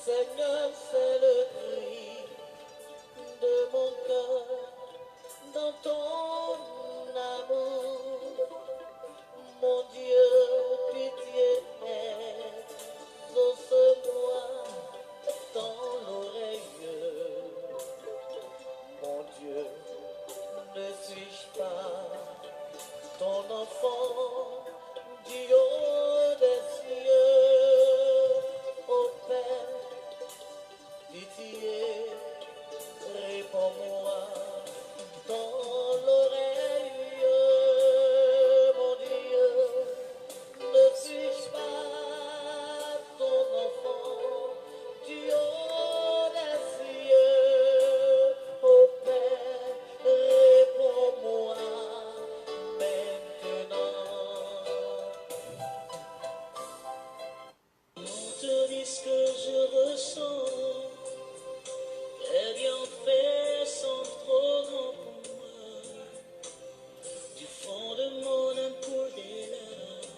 Seigneur, c'est le cri de mon cœur dans ton amour. Mon Dieu, pitié, exauce-moi dans l'oreille. Mon Dieu, ne suis-je pas ton enfant du haut des cieux? Ô Père, pitié, réponds-moi dans l'oreille. Mon Dieu, ne suis-je pas ton enfant du haut des cieux? Ô Père, réponds-moi maintenant. On te dit ce que je ressens, tes bienfaits sont trop grands pour moi. Du fond de mon âme coule des larmes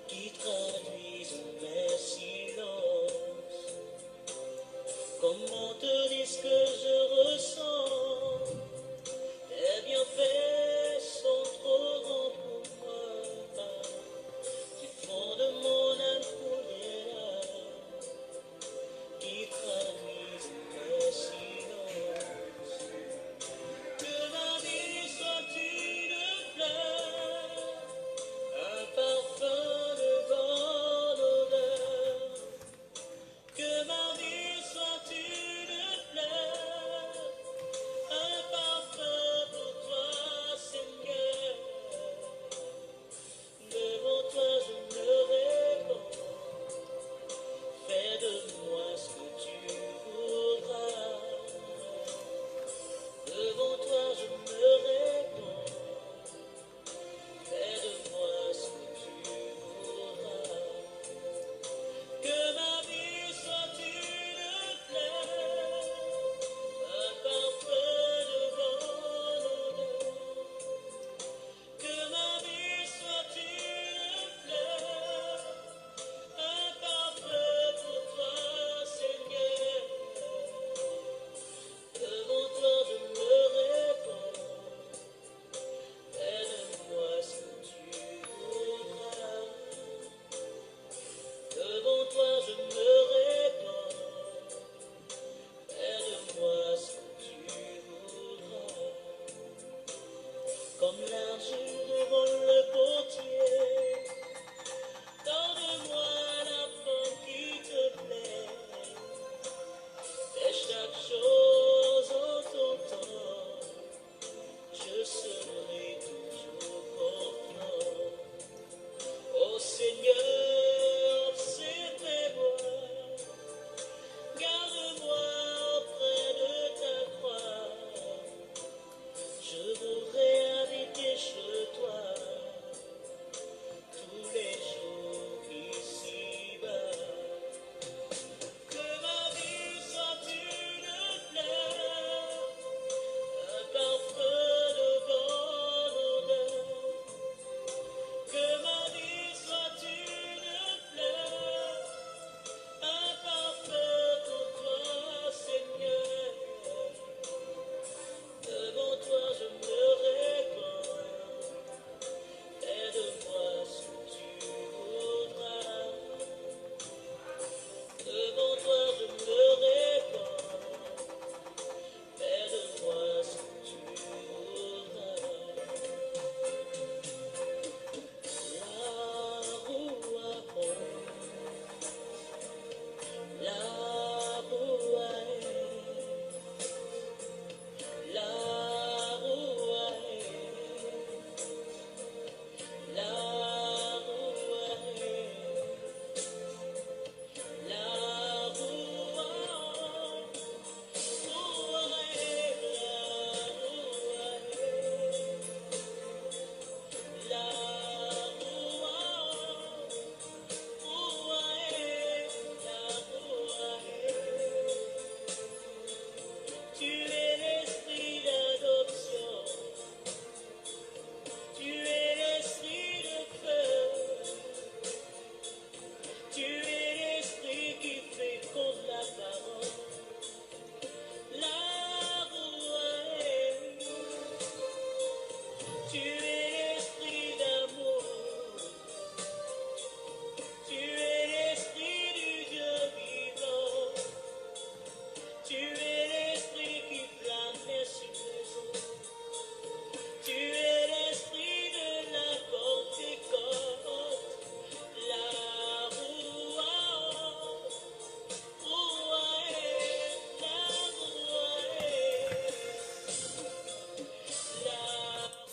qui traduisent mes silences. Comment te dire ce que je ressens? Tes bienfaits sont trop grands pour moi. Du fond de mon âme coule des larmes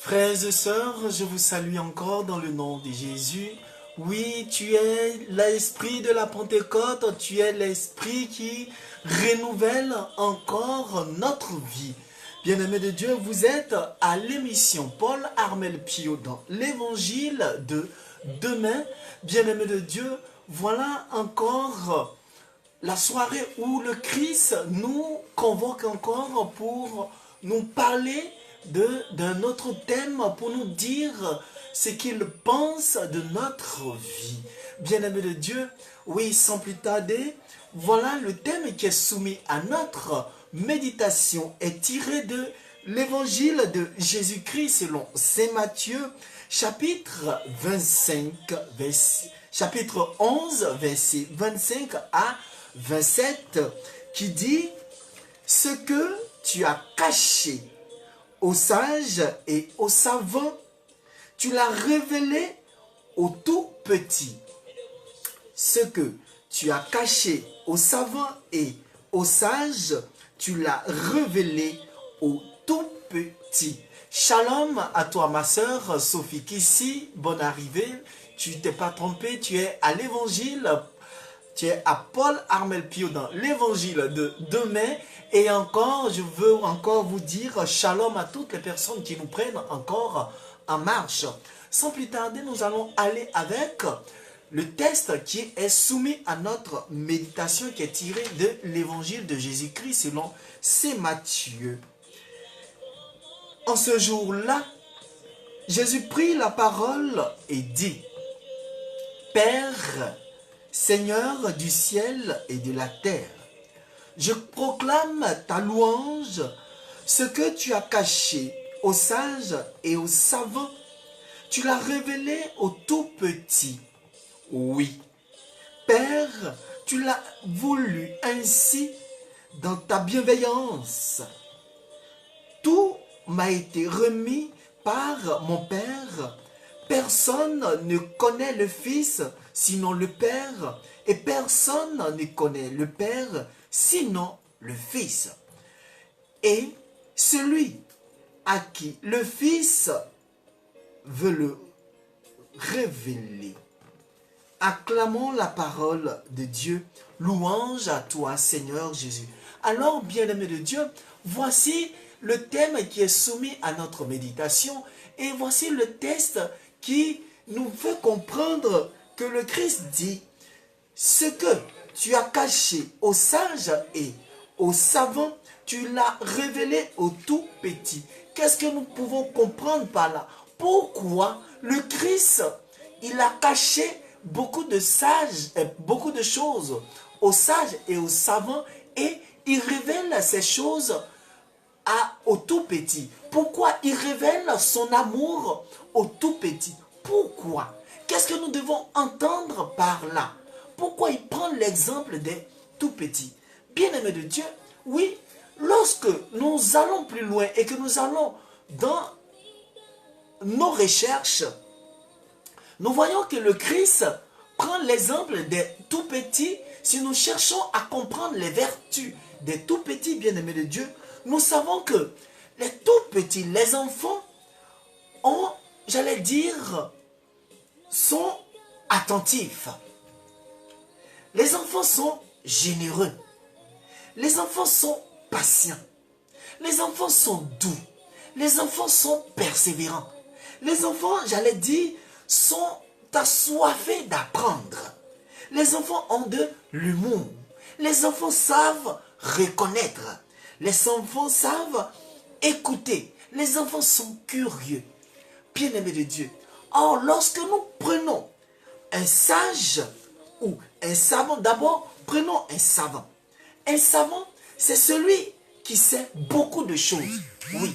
Frères et sœurs, je vous salue encore dans le nom de Jésus. Oui, tu es l'esprit de la Pentecôte, tu es l'esprit qui renouvelle encore notre vie. Bien-aimés de Dieu, vous êtes à l'émission Paul Armel Pio dans l'évangile de demain. Bien-aimés de Dieu, voilà encore la soirée où le Christ nous convoque encore pour nous parler d'un autre thème, pour nous dire ce qu'il pense de notre vie. Bien-aimés de Dieu, oui, sans plus tarder, voilà le thème qui est soumis à notre méditation est tiré de l'évangile de Jésus-Christ selon Saint Matthieu, chapitre 25, chapitre 11, verset 25 à 27, qui dit « Ce que tu as caché aux sages et aux savants, tu l'as révélé aux tout petits. Ce que tu as caché aux savants et aux sages, tu l'as révélé aux tout petits. » Shalom à toi ma sœur Sophie Kissi, bonne arrivée. Tu t'es pas trompé, tu es à l'évangile. Tu es à Paul Armel Pio dans l'évangile de demain. Et encore, je veux encore vous dire shalom à toutes les personnes qui nous prennent encore en marche. Sans plus tarder, nous allons aller avec le texte qui est soumis à notre méditation qui est tiré de l'évangile de Jésus-Christ selon Saint Matthieu. En ce jour-là, Jésus prit la parole et dit « Père, Seigneur du ciel et de la terre, je proclame ta louange, ce que tu as caché aux sages et aux savants, tu l'as révélé aux tout petits. Oui, Père, tu l'as voulu ainsi dans ta bienveillance. Tout m'a été remis par mon Père. Personne ne connaît le Fils sinon le Père, et personne ne connaît le Père sinon le Fils. Et celui à qui le Fils veut le révéler. Acclamons la parole de Dieu. Louange à toi, Seigneur Jésus. Alors, bien-aimés de Dieu, voici le thème qui est soumis à notre méditation, et voici le texte qui nous fait comprendre que le Christ dit « Ce que tu as caché aux sages et aux savants, tu l'as révélé aux tout petits. » Qu'est-ce que nous pouvons comprendre par là? Pourquoi le Christ, il a caché beaucoup de sages, beaucoup de choses aux sages et aux savants, et il révèle ces choses aux tout petits? Pourquoi il révèle son amour aux tout petits? Pourquoi? Qu'est-ce que nous devons entendre par là? Pourquoi il prend l'exemple des tout petits? Bien-aimés de Dieu, oui, lorsque nous allons plus loin et que nous allons dans nos recherches, nous voyons que le Christ prend l'exemple des tout petits. Si nous cherchons à comprendre les vertus des tout petits, bien-aimés de Dieu, nous savons que les tout petits, les enfants, ont, j'allais dire, sont attentifs. Les enfants sont généreux. Les enfants sont patients. Les enfants sont doux. Les enfants sont persévérants. Les enfants, j'allais dire, sont assoiffés d'apprendre. Les enfants ont de l'humour. Les enfants savent reconnaître. Les enfants savent écouter. Les enfants sont curieux. Bien-aimés de Dieu. Or, lorsque nous prenons un sage ou un savant, d'abord, prenons un savant. Un savant, c'est celui qui sait beaucoup de choses. Oui.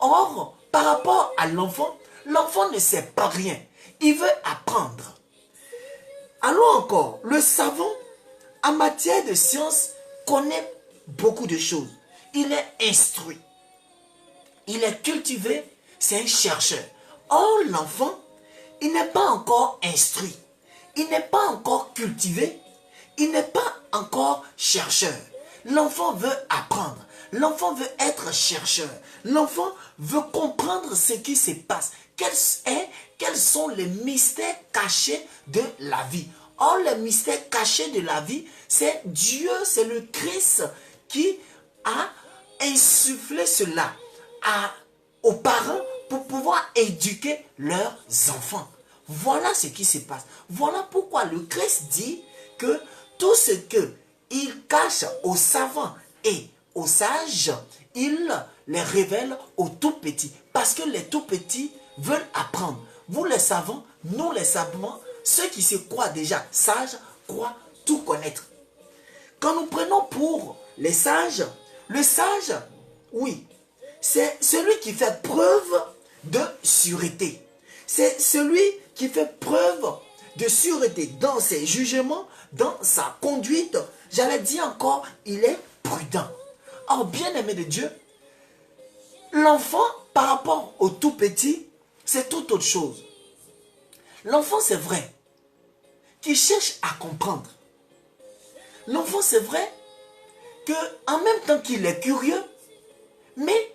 Or, par rapport à l'enfant, l'enfant ne sait pas rien. Il veut apprendre. Allons encore, le savant, en matière de science, connaît beaucoup de choses. Il est instruit. Il est cultivé, c'est un chercheur. Or, l'enfant, il n'est pas encore instruit. Il n'est pas encore cultivé. Il n'est pas encore chercheur. L'enfant veut apprendre. L'enfant veut être chercheur. L'enfant veut comprendre ce qui se passe. Quels sont les mystères cachés de la vie? Or, les mystères cachés de la vie, c'est Dieu, c'est le Christ qui a insufflé cela aux parents pour pouvoir éduquer leurs enfants. Voilà ce qui se passe. Voilà pourquoi le Christ dit que tout ce qu'il cache aux savants et aux sages, il les révèle aux tout petits. Parce que les tout petits veulent apprendre. Vous les savants, nous les savants, ceux qui se croient déjà sages, croient tout connaître. Quand nous prenons pour les sages, le sage, oui, c'est celui qui fait preuve de sûreté. C'est celui qui fait preuve de sûreté dans ses jugements, dans sa conduite. J'allais dire encore, il est prudent. Or, bien-aimé de Dieu, l'enfant, par rapport au tout petit, c'est tout autre chose. L'enfant, c'est vrai, qui cherche à comprendre. L'enfant, c'est vrai, qu'en même temps qu'il est curieux, mais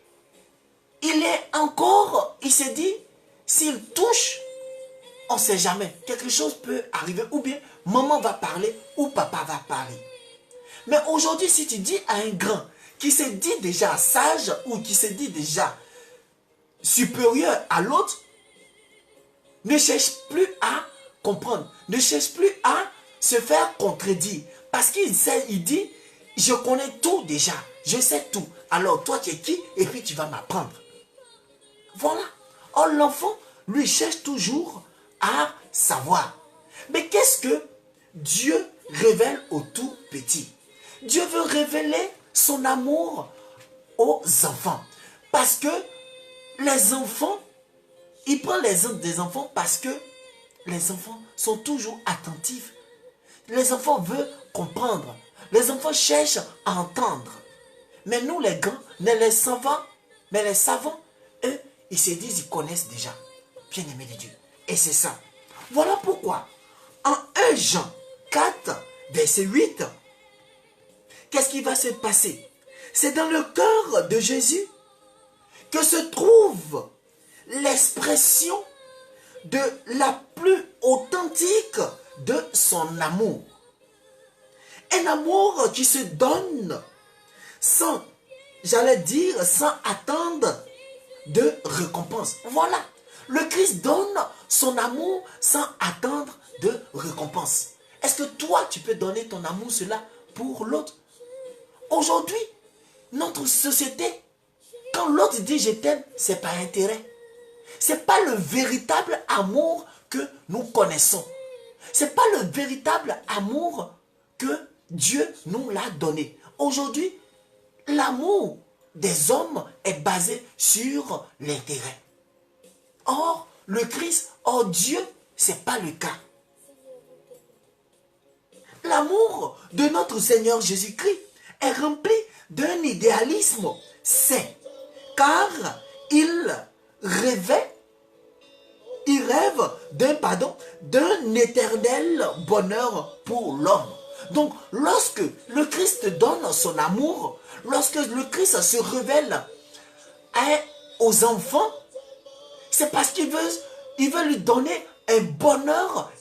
il se dit, s'il touche, on ne sait jamais, quelque chose peut arriver, ou bien maman va parler, ou papa va parler. Mais aujourd'hui, si tu dis à un grand, qui se dit déjà sage, ou qui se dit déjà supérieur à l'autre, ne cherche plus à comprendre, ne cherche plus à se faire contredire. Parce qu'il dit, je connais tout déjà, je sais tout. Alors toi tu es qui? Et puis tu vas m'apprendre. Voilà. Or l'enfant, lui, cherche toujours à savoir. Mais qu'est-ce que Dieu révèle aux tout petits? Dieu veut révéler son amour aux enfants. Parce que les enfants, il prend l'exemple des enfants parce que les enfants sont toujours attentifs. Les enfants veulent comprendre. Les enfants cherchent à entendre. Mais nous les grands, les savants, eux, ils se disent, ils connaissent déjà. Bien-aimé de Dieu. Et c'est ça. Voilà pourquoi, en 1 Jean 4, verset 8, qu'est-ce qui va se passer? C'est dans le cœur de Jésus que se trouve l'expression de la plus authentique de son amour. Un amour qui se donne sans, j'allais dire, sans attendre de récompense. Voilà. Le Christ donne son amour sans attendre de récompense. Est-ce que toi, tu peux donner ton amour, cela, pour l'autre? Aujourd'hui, notre société, quand l'autre dit je t'aime, c'est par intérêt. Ce n'est pas le véritable amour que nous connaissons. Ce n'est pas le véritable amour que Dieu nous l'a donné. Aujourd'hui, l'amour des hommes est basé sur l'intérêt. Or, le Christ, or Dieu, ce n'est pas le cas. L'amour de notre Seigneur Jésus-Christ est rempli d'un idéalisme saint, car il rêve d'un éternel bonheur pour l'homme. Donc, lorsque le Christ donne son amour, lorsque le Christ se révèle aux enfants, c'est parce qu'il veut lui donner un bonheur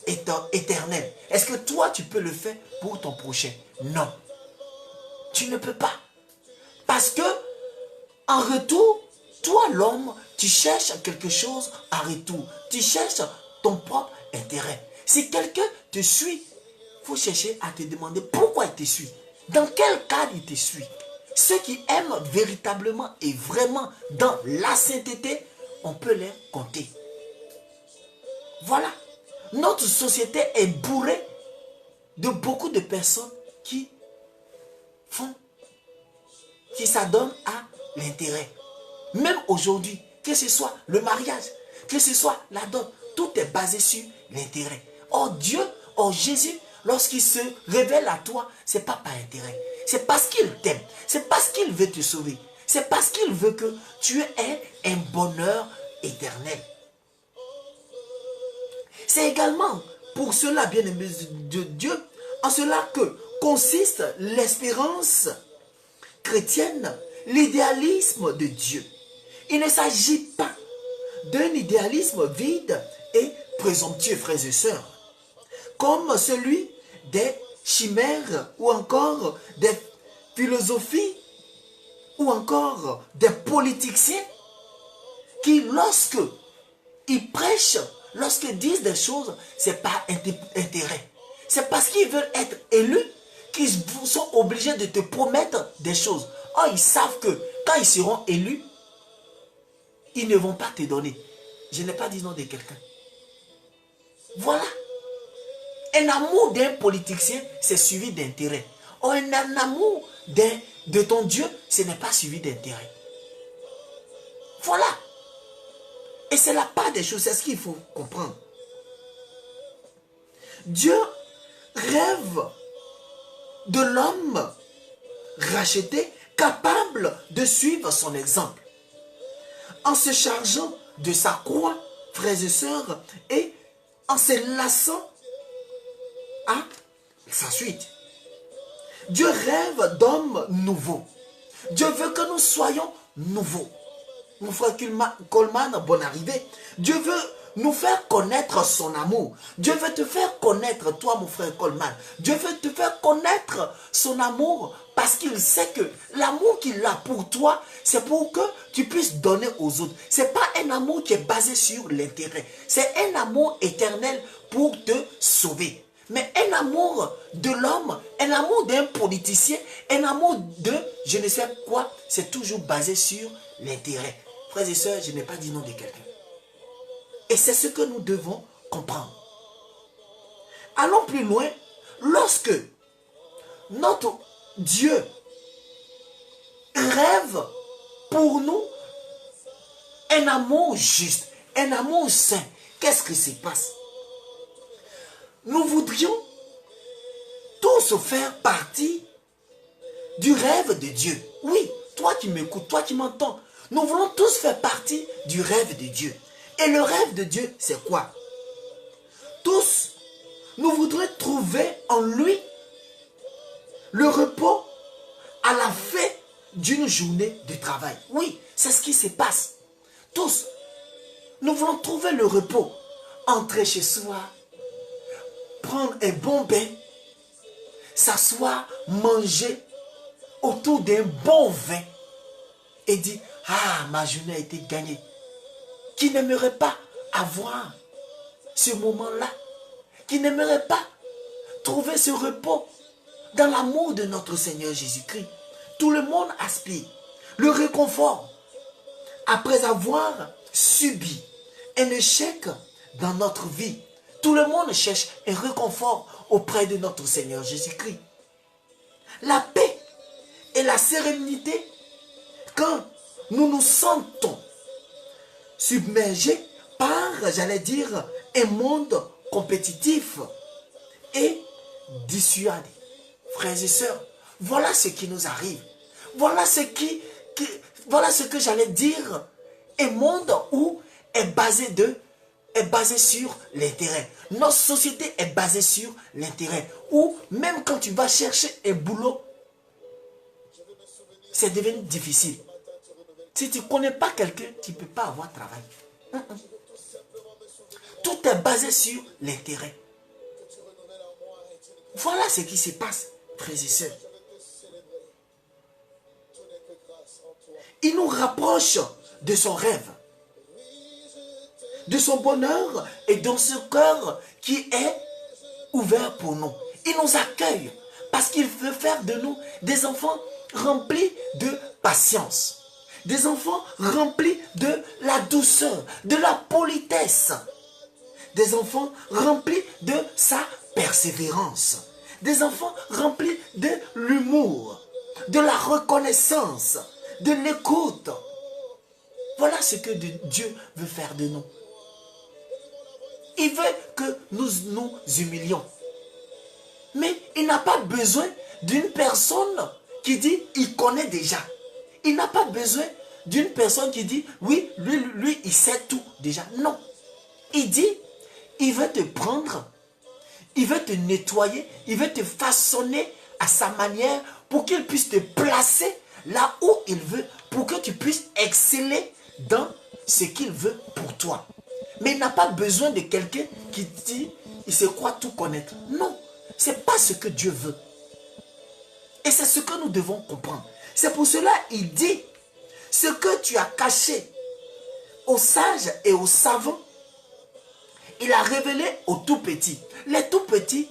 éternel. Est-ce que toi, tu peux le faire pour ton prochain? Non. Tu ne peux pas. Parce que, en retour, toi, l'homme, tu cherches quelque chose en retour. Tu cherches ton propre intérêt. Si quelqu'un te suit, il faut chercher à te demander pourquoi il te suit. Dans quel cadre il te suit. Ceux qui aiment véritablement et vraiment dans la sainteté, on peut les compter. Voilà. Notre société est bourrée de beaucoup de personnes qui s'adonnent à l'intérêt. Même aujourd'hui, que ce soit le mariage, que ce soit la dot, tout est basé sur l'intérêt. Or Dieu, or Jésus, lorsqu'il se révèle à toi, ce n'est pas par intérêt. C'est parce qu'il t'aime. C'est parce qu'il veut te sauver. C'est parce qu'il veut que tu aies un bonheur éternel. C'est également pour cela, bien-aimé de Dieu, en cela que consiste l'espérance chrétienne l'idéalisme de Dieu. Il ne s'agit pas d'un idéalisme vide et présomptueux, frères et sœurs, comme celui des chimères ou encore des philosophies ou encore des politiciens qui, lorsque ils prêchent, lorsqu'ils disent des choses, c'est par intérêt. C'est parce qu'ils veulent être élus qu'ils sont obligés de te promettre des choses. Or, ils savent que quand ils seront élus, ils ne vont pas te donner. Je n'ai pas dit non de quelqu'un. Voilà. Un amour d'un politicien, c'est suivi d'intérêt. Or, un amour de ton Dieu, ce n'est pas suivi d'intérêt. Voilà. Et c'est la part des choses, c'est ce qu'il faut comprendre. Dieu rêve de l'homme racheté, capable de suivre son exemple, en se chargeant de sa croix, frères et sœurs, et en se lassant à sa suite. Dieu rêve d'hommes nouveaux. Dieu veut que nous soyons nouveaux. Mon frère Coleman, bonne arrivée. Dieu veut nous faire connaître son amour. Dieu veut te faire connaître, toi, mon frère Coleman. Dieu veut te faire connaître son amour parce qu'il sait que l'amour qu'il a pour toi, c'est pour que tu puisses donner aux autres. Ce n'est pas un amour qui est basé sur l'intérêt. C'est un amour éternel pour te sauver. Mais un amour de l'homme, un amour d'un politicien, un amour de je ne sais quoi, c'est toujours basé sur l'intérêt. Frères et sœurs, je n'ai pas dit non de quelqu'un. Et c'est ce que nous devons comprendre. Allons plus loin. Lorsque notre Dieu rêve pour nous un amour juste, un amour saint, qu'est-ce qui se passe? Nous voudrions tous faire partie du rêve de Dieu. Oui, toi qui m'écoutes, toi qui m'entends, nous voulons tous faire partie du rêve de Dieu. Et le rêve de Dieu, c'est quoi? Tous, nous voudrions trouver en lui le repos à la fin d'une journée de travail. Oui, c'est ce qui se passe. Tous, nous voulons trouver le repos. Entrer chez soi, prendre un bon bain, s'asseoir, manger autour d'un bon vin et dire, ah, ma journée a été gagnée. Qui n'aimerait pas avoir ce moment-là? Qui n'aimerait pas trouver ce repos dans l'amour de notre Seigneur Jésus-Christ? Tout le monde aspire le réconfort après avoir subi un échec dans notre vie. Tout le monde cherche un réconfort auprès de notre Seigneur Jésus-Christ. La paix et la sérénité quand nous nous sentons submergés par, j'allais dire, un monde compétitif et dissuadé. Frères et sœurs, voilà ce qui nous arrive. Voilà ce que j'allais dire, un monde où est basé sur l'intérêt. Notre société est basée sur l'intérêt. Ou même quand tu vas chercher un boulot, c'est devenu difficile. Si tu ne connais pas quelqu'un, tu ne peux pas avoir travail. Tout est basé sur l'intérêt. Voilà ce qui se passe, frères et sœurs. Il nous rapproche de son rêve, de son bonheur et dans ce cœur qui est ouvert pour nous. Il nous accueille parce qu'il veut faire de nous des enfants remplis de patience, des enfants remplis de la douceur, de la politesse, des enfants remplis de sa persévérance, des enfants remplis de l'humour, de la reconnaissance, de l'écoute. Voilà ce que Dieu veut faire de nous. Il veut que nous nous humilions. Mais il n'a pas besoin d'une personne qui dit il connaît déjà. Il n'a pas besoin d'une personne qui dit oui, lui, il sait tout déjà. Non. Il dit, il veut te prendre, il veut te nettoyer, il veut te façonner à sa manière pour qu'il puisse te placer là où il veut pour que tu puisses exceller dans ce qu'il veut pour toi. Mais il n'a pas besoin de quelqu'un qui dit, il se croit tout connaître. Non, ce n'est pas ce que Dieu veut. Et c'est ce que nous devons comprendre. C'est pour cela qu'il dit, ce que tu as caché aux sages et aux savants, il a révélé aux tout petits. Les tout petits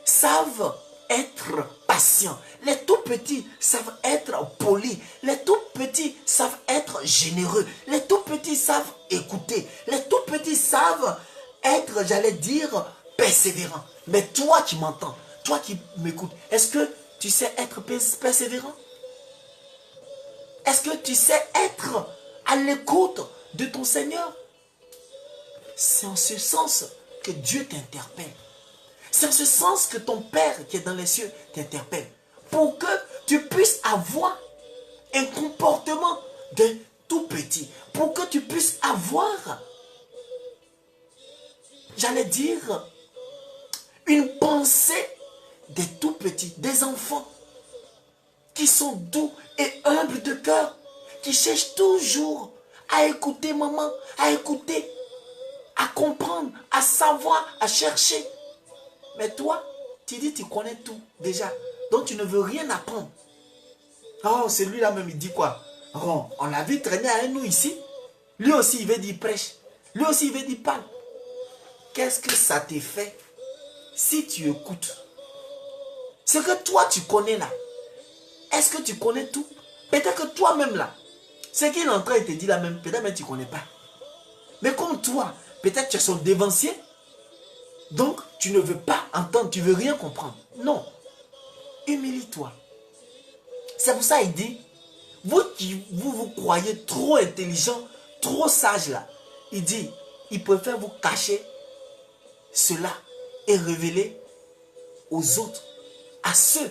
savent être patients. Les tout petits savent être polis. Les tout petits savent être généreux. Les tout petits savent écouter. Les tout petits savent être, j'allais dire, persévérants. Mais toi qui m'entends, toi qui m'écoutes, est-ce que tu sais être persévérant? Est-ce que tu sais être à l'écoute de ton Seigneur? C'est en ce sens que Dieu t'interpelle. C'est en ce sens que ton Père qui est dans les cieux t'interpelle. Pour que tu puisses avoir un comportement de tout petit. Pour que tu puisses avoir, j'allais dire, une pensée des tout petits, des enfants qui sont doux et humbles de cœur, qui cherchent toujours à écouter maman, à écouter, à comprendre, à savoir, à chercher. Mais toi, tu dis tu connais tout déjà, donc tu ne veux rien apprendre. Oh, celui-là même, il dit quoi? Oh, on l'a vu traîner avec nous ici. Lui aussi, il veut dire prêche. Lui aussi, il veut dire parle. Qu'est-ce que ça te fait si tu écoutes? Ce que toi, tu connais là, est-ce que tu connais tout? Peut-être que toi-même là, ce qu'il est en train de te dire là même, peut-être même tu ne connais pas. Mais comme toi, peut-être tu es son dévancier, donc tu ne veux pas entendre, tu ne veux rien comprendre. Non, humilie-toi. C'est pour ça qu'il dit, vous qui vous croyez trop intelligent, trop sage là, il dit, il préfère vous cacher cela et révéler aux autres, à ceux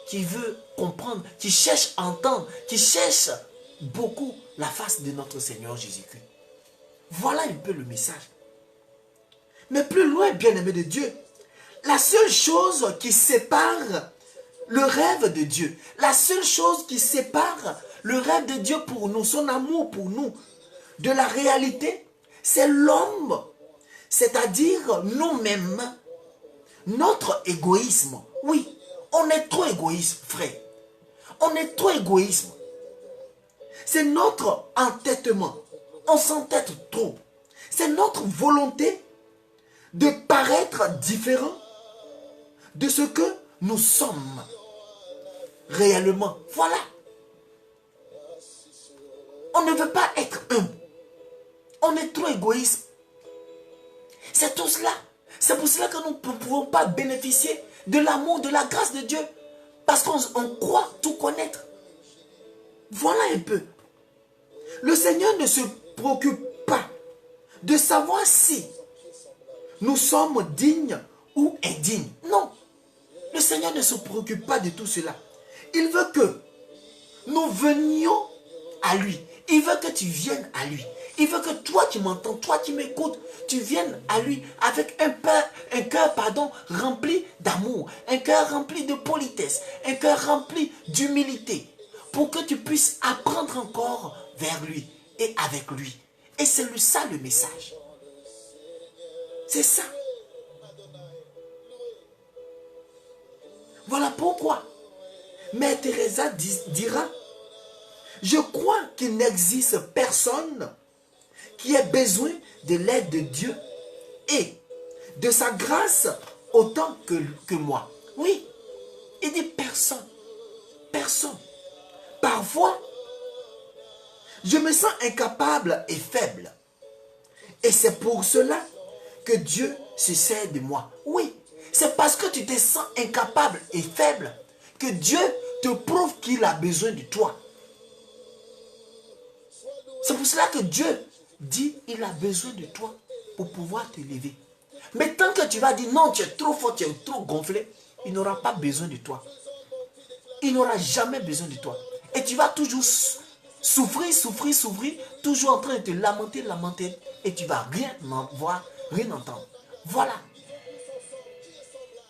qui veulent comprendre, qui cherchent à entendre, qui cherchent beaucoup la face de notre Seigneur Jésus-Christ. Voilà un peu le message. Mais plus loin, bien-aimé de Dieu, la seule chose qui sépare le rêve de Dieu, la seule chose qui sépare le rêve de Dieu pour nous, son amour pour nous, de la réalité, c'est l'homme, c'est-à-dire nous-mêmes, notre égoïsme. Oui, on est trop égoïste, frère. On est trop égoïste. C'est notre entêtement. On s'entête trop. C'est notre volonté de paraître différent de ce que nous sommes réellement. Voilà. On ne veut pas être humble. On est trop égoïste. C'est tout cela. C'est pour cela que nous ne pouvons pas bénéficier de l'amour, de la grâce de Dieu. Parce qu'on croit tout connaître. Voilà un peu. Le Seigneur ne se préoccupe pas de savoir si nous sommes dignes ou indignes. Non. Le Seigneur ne se préoccupe pas de tout cela. Il veut que nous venions à lui. Il veut que tu viennes à lui. Il veut que toi qui m'entends, toi qui m'écoutes, tu viennes à lui avec un cœur rempli d'amour, un cœur rempli de politesse, un cœur rempli d'humilité, pour que tu puisses apprendre encore vers lui et avec lui. Et c'est ça le message. C'est ça. Voilà pourquoi Mère Teresa dira, je crois qu'il n'existe personne qui ait besoin de l'aide de Dieu et de sa grâce autant que moi. Oui, il dit personne. Personne. Parfois, je me sens incapable et faible. Et c'est pour cela que Dieu se sert de moi. Oui, c'est parce que tu te sens incapable et faible que Dieu te prouve qu'il a besoin de toi. C'est pour cela que Dieu dit il a besoin de toi pour pouvoir te lever. Mais tant que tu vas dire non, tu es trop fort, tu es trop gonflé, il n'aura pas besoin de toi. Il n'aura jamais besoin de toi. Et tu vas toujours souffrir, toujours en train de te lamenter, et tu ne vas rien voir, rien entendre. Voilà.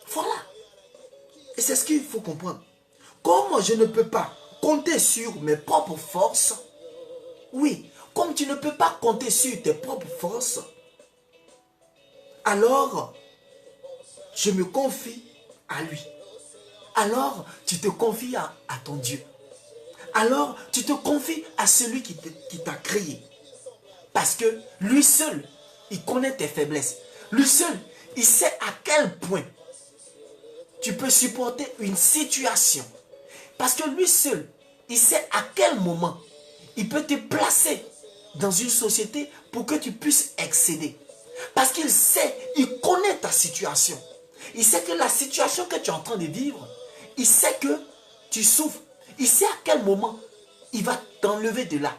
Voilà. Et c'est ce qu'il faut comprendre. Comme je ne peux pas compter sur mes propres forces, oui, comme tu ne peux pas compter sur tes propres forces, alors je me confie à lui. Alors tu te confies à ton Dieu. Alors tu te confies à celui qui t'a créé. Parce que lui seul, il connaît tes faiblesses. Lui seul, il sait à quel point tu peux supporter une situation. Parce que lui seul, il sait à quel moment il peut te placer dans une société pour que tu puisses excéder. Parce qu'il sait, il connaît ta situation. Il sait que la situation que tu es en train de vivre, il sait que tu souffres. Il sait à quel moment il va t'enlever de là.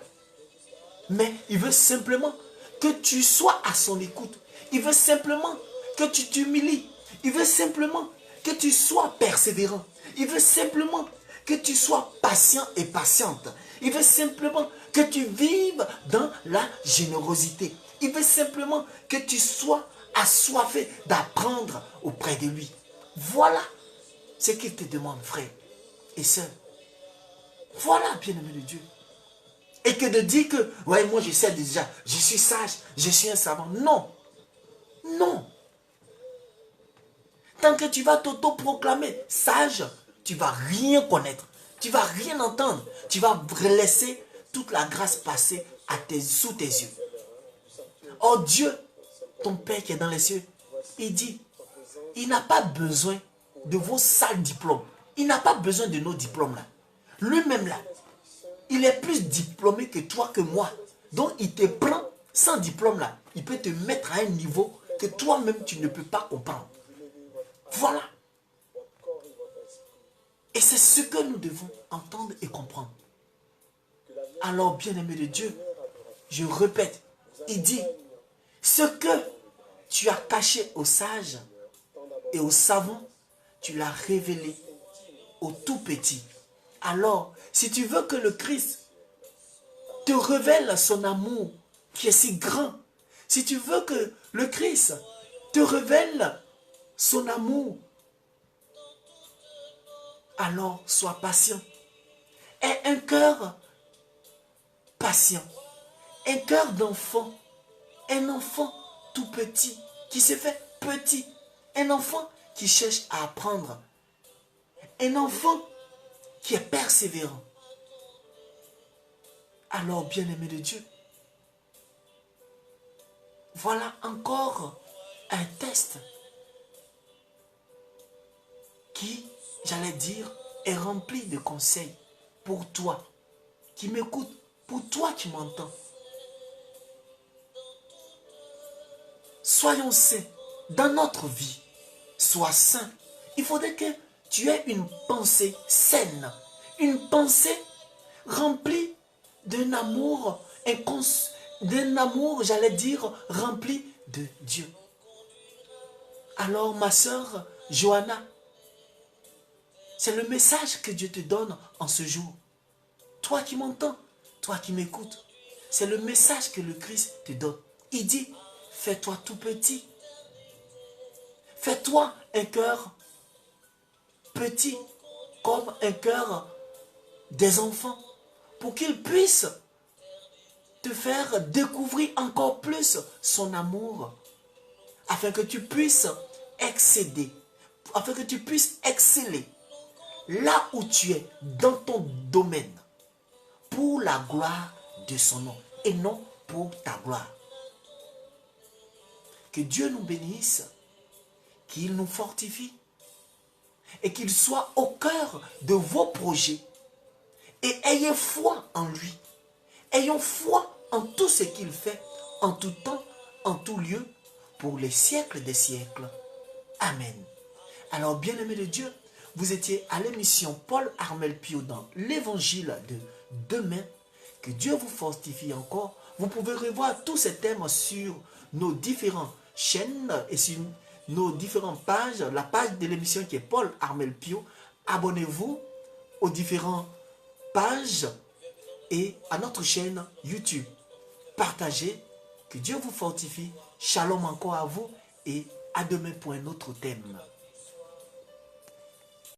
Mais il veut simplement que tu sois à son écoute. Il veut simplement que tu t'humilies. Il veut simplement que tu sois persévérant. Il veut simplement que tu sois patient et patiente. Il veut simplement que tu vives dans la générosité. Il veut simplement que tu sois assoiffé d'apprendre auprès de lui. Voilà ce qu'il te demande, frère et sœur. Voilà, bien-aimé de Dieu. Et que de dire que, ouais, moi je sais déjà, je suis sage, je suis un savant. Non. Non. Tant que tu vas t'auto-proclamer sage, tu ne vas rien connaître. Tu ne vas rien entendre. Tu vas laisser toute la grâce passer sous tes yeux. Oh Dieu, ton Père qui est dans les cieux, il dit, il n'a pas besoin de vos sales diplômes. Il n'a pas besoin de nos diplômes là. Lui-même là, il est plus diplômé que toi, que moi. Donc il te prend sans diplôme là. Il peut te mettre à un niveau que toi-même tu ne peux pas comprendre. Voilà. Et c'est ce que nous devons entendre et comprendre. Alors, bien-aimé de Dieu, je répète, il dit, ce que tu as caché aux sages et aux savants, tu l'as révélé aux tout petits. Alors, si tu veux que le Christ te révèle son amour qui est si grand, si tu veux que le Christ te révèle son amour, alors sois patient. Aie un cœur patient, un cœur d'enfant, un enfant tout petit, qui se fait petit, un enfant qui cherche à apprendre, un enfant qui est persévérant. Alors, bien-aimé de Dieu, voilà encore un test qui, j'allais dire, est rempli de conseils pour toi qui m'écoutes, pour toi qui m'entends. Soyons saints dans notre vie. Sois saint. Il faudrait que tu aies une pensée saine, une pensée remplie d'un amour, j'allais dire, rempli de Dieu. Alors, ma sœur Johanna, c'est le message que Dieu te donne en ce jour. Toi qui m'entends, toi qui m'écoutes, c'est le message que le Christ te donne. Il dit, fais-toi tout petit. Fais-toi un cœur petit, comme un cœur des enfants, pour qu'ils puissent te faire découvrir encore plus son amour, afin que tu puisses excéder, afin que tu puisses exceller là où tu es, dans ton domaine, pour la gloire de son nom, et non pour ta gloire. Que Dieu nous bénisse, qu'il nous fortifie, et qu'il soit au cœur de vos projets. Et ayez foi en lui. Ayons foi en tout ce qu'il fait, en tout temps, en tout lieu, pour les siècles des siècles. Amen. Alors, bien-aimés de Dieu, vous étiez à l'émission Paul Armel Pio dans l'évangile de demain. Que Dieu vous fortifie encore. Vous pouvez revoir tous ces thèmes sur nos différentes chaînes et sur nos différentes pages. La page de l'émission qui est Paul Armel Pio. Abonnez-vous aux différentes pages et à notre chaîne YouTube. Partagez. Que Dieu vous fortifie. Shalom encore à vous et à demain pour un autre thème.